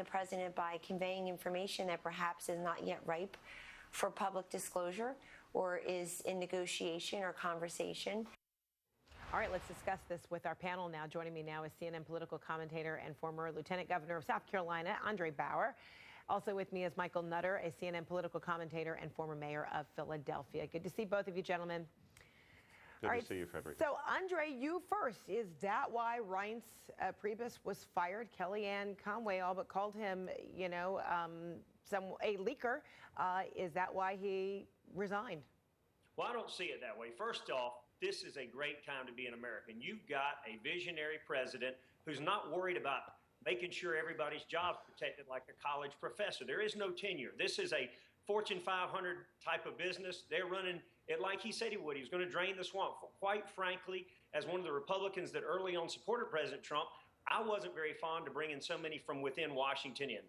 president by conveying information that perhaps is not yet ripe for public disclosure or is in negotiation or conversation. All right, let's discuss this with our panel now. Joining me now is CNN political commentator and former Lieutenant Governor of South Carolina, Andre Bauer. Also with me is Michael Nutter, a CNN political commentator and former mayor of Philadelphia. Good to see both of you, gentlemen. Good to see you, Frederick. So, Andre, you first. Is that why Reince Priebus was fired? Kellyanne Conway all but called him, a leaker. Is that why he resigned? Well, I don't see it that way. First off, this is a great time to be an American. You've got a visionary president who's not worried about making sure everybody's job's protected like a college professor. There is no tenure. This is a Fortune 500 type of business. They're running it like he said he would. He was going to drain the swamp. Quite frankly, as one of the Republicans that early on supported President Trump, I wasn't very fond of bringing so many from within Washington in.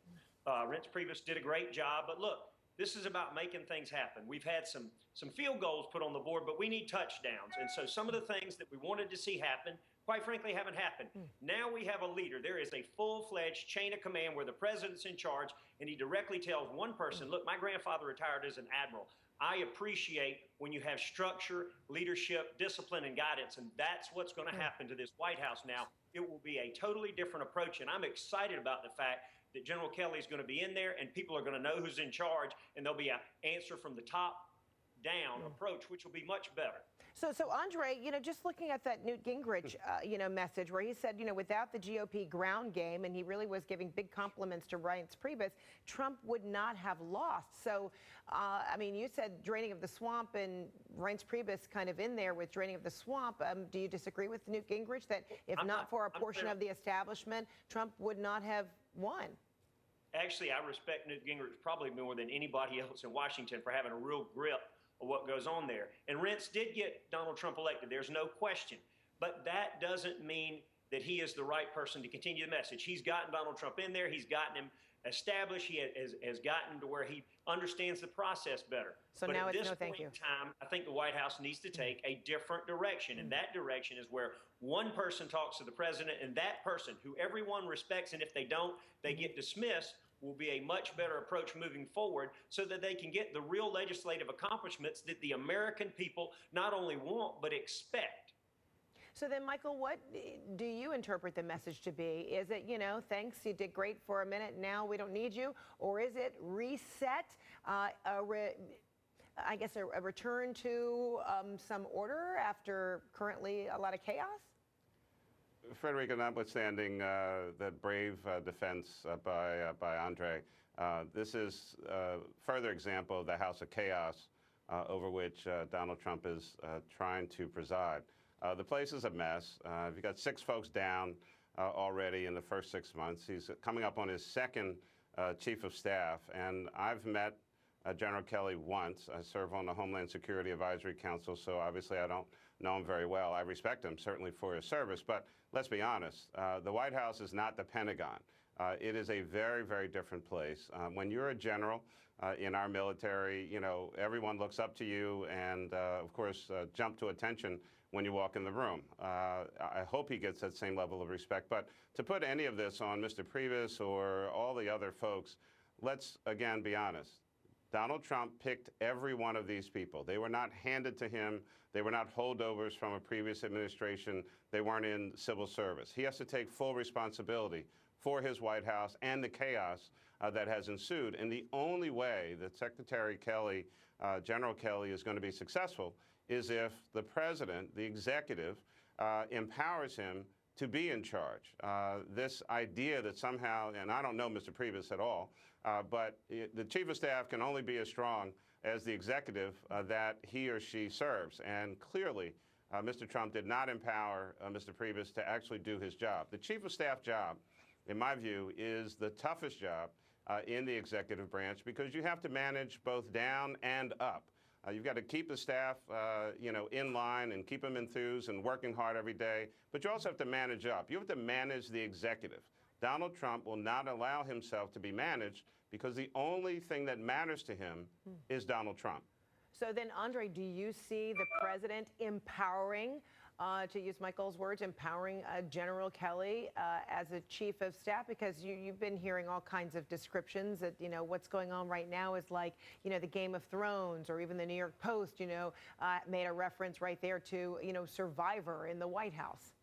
Reince Priebus did a great job, but look, this is about making things happen. We've had some field goals put on the board, but we need touchdowns. And so some of the things that we wanted to see happen, quite frankly, haven't happened. Now we have a leader. There is a full-fledged chain of command where the president's in charge, and he directly tells one person, look, my grandfather retired as an admiral. I appreciate when you have structure, leadership, discipline, and guidance, and that's what's going to happen to this White House now. It will be a totally different approach, and I'm excited about the fact that General Kelly is going to be in there, and people are going to know who's in charge, and there'll be an answer from the top down approach, which will be much better. So Andre, just looking at that Newt Gingrich, message where he said, without the GOP ground game, and he really was giving big compliments to Reince Priebus, Trump would not have lost. So, you said draining of the swamp, and Reince Priebus kind of in there with draining of the swamp. Do you disagree with Newt Gingrich that if not for a portion of the establishment, Trump would not have won? Actually, I respect Newt Gingrich probably more than anybody else in Washington for having a real grip of what goes on there. And Reince did get Donald Trump elected. There's no question. But that doesn't mean that he is the right person to continue the message. He's gotten Donald Trump in there. He's gotten him established. He has gotten to where he understands the process better. So but now at it's this no point thank you. in time, I think the White House needs to take a different direction. And that direction is where one person talks to the president, and that person, who everyone respects, and if they don't, they get dismissed, will be a much better approach moving forward so that they can get the real legislative accomplishments that the American people not only want but expect. So then, Michael, what do you interpret the message to be? Is it, thanks, you did great for a minute, now we don't need you? Or is it reset, a return to some order after currently a lot of chaos? Frederica, notwithstanding that brave defense by Andre, this is a further example of the house of chaos over which Donald Trump is trying to preside. The place is a mess. You've got 6 folks down already in the first 6 months. He's coming up on his second chief of staff, and I've met General Kelly once. I serve on the Homeland Security Advisory Council, so obviously I don't know him very well. I respect him, certainly, for his service, but let's be honest. The White House is not the Pentagon. It is a very, very different place. When you're a general in our military, everyone looks up to you and, of course, jump to attention when you walk in the room. I hope he gets that same level of respect. But to put any of this on Mr. Priebus or all the other folks, let's, again, be honest. Donald Trump picked every one of these people. They were not handed to him. They were not holdovers from a previous administration. They weren't in civil service. He has to take full responsibility for his White House and the chaos that has ensued. And the only way that Secretary Kelly, General Kelly, is going to be successful is if the president, the executive, empowers him to be in charge. This idea that somehow, and I don't know Mr. Priebus at all, but the chief of staff can only be as strong as the executive that he or she serves. And clearly, Mr. Trump did not empower Mr. Priebus to actually do his job. The chief of staff job, in my view, is the toughest job in the executive branch because you have to manage both down and up. You've got to keep the staff, in line and keep them enthused and working hard every day. But you also have to manage up. You have to manage the executive. Donald Trump will not allow himself to be managed because the only thing that matters to him is Donald Trump. So then, Andre, do you see the president empowering to use Michael's words, empowering General Kelly as a chief of staff? Because you've been hearing all kinds of descriptions that, what's going on right now is like, the Game of Thrones, or even the New York Post, made a reference right there to, Survivor in the White House.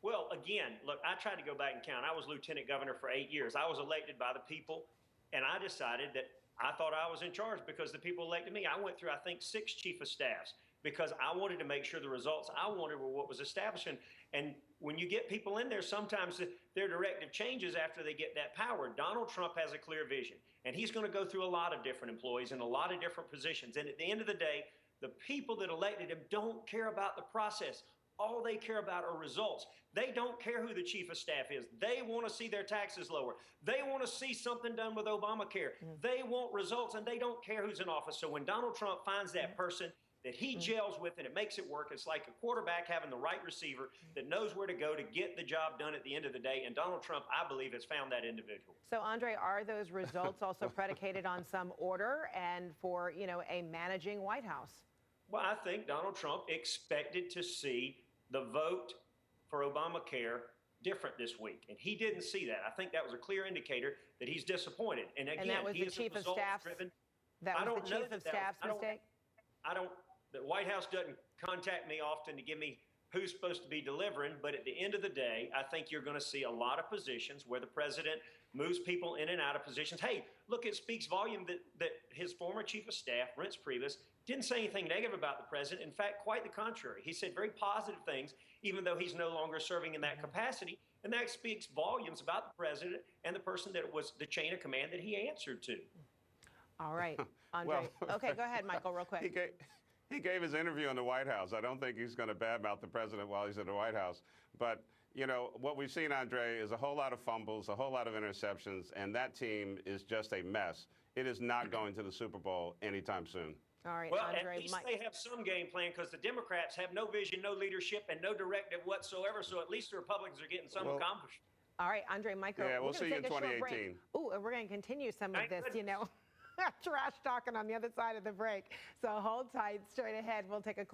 Well, again, look, I tried to go back and count. I was lieutenant governor for 8 years. I was elected by the people, and I decided that I thought I was in charge because the people elected me. I went through, I think, 6 chief of staffs because I wanted to make sure the results I wanted were what was established. And when you get people in there, sometimes their directive changes after they get that power. Donald Trump has a clear vision, and he's going to go through a lot of different employees in a lot of different positions. And at the end of the day, the people that elected him don't care about the process. All they care about are results. They don't care who the chief of staff is. They want to see their taxes lower. They want to see something done with Obamacare. They want results, and they don't care who's in office. So when Donald Trump finds that person that he gels with and it makes it work, it's like a quarterback having the right receiver that knows where to go to get the job done at the end of the day. And Donald Trump, I believe, has found that individual. So, Andre, are those results also predicated on some order and for, a managing White House? Well, I think Donald Trump expected to see the vote for Obamacare different this week, and he didn't see that. I think that was a clear indicator that he's disappointed. And again, that was he the is chief a of staff's. results-driven. That was the chief of staff's mistake. The White House doesn't contact me often to give me who's supposed to be delivering, but at the end of the day, I think you're going to see a lot of positions where the president moves people in and out of positions. Hey, look, it speaks volume that his former chief of staff, Reince Priebus, didn't say anything negative about the president. In fact, quite the contrary. He said very positive things, even though he's no longer serving in that capacity. And that speaks volumes about the president and the person that was the chain of command that he answered to. All right, Andre. Okay, go ahead, Michael, real quick. He gave his interview in the White House. I don't think he's going to badmouth the president while he's in the White House. But, what we've seen, Andre, is a whole lot of fumbles, a whole lot of interceptions, and that team is just a mess. It is not going to the Super Bowl anytime soon. All right, well, Andre, at least they have some game plan because the Democrats have no vision, no leadership, and no directive whatsoever. So at least the Republicans are getting some accomplished. All right, Andre, Michael. Yeah, we'll we're see you in take a short break. 2018. Ooh, and we're going to continue some of Thank this, goodness. trash talking on the other side of the break. So hold tight. Straight ahead, we'll take a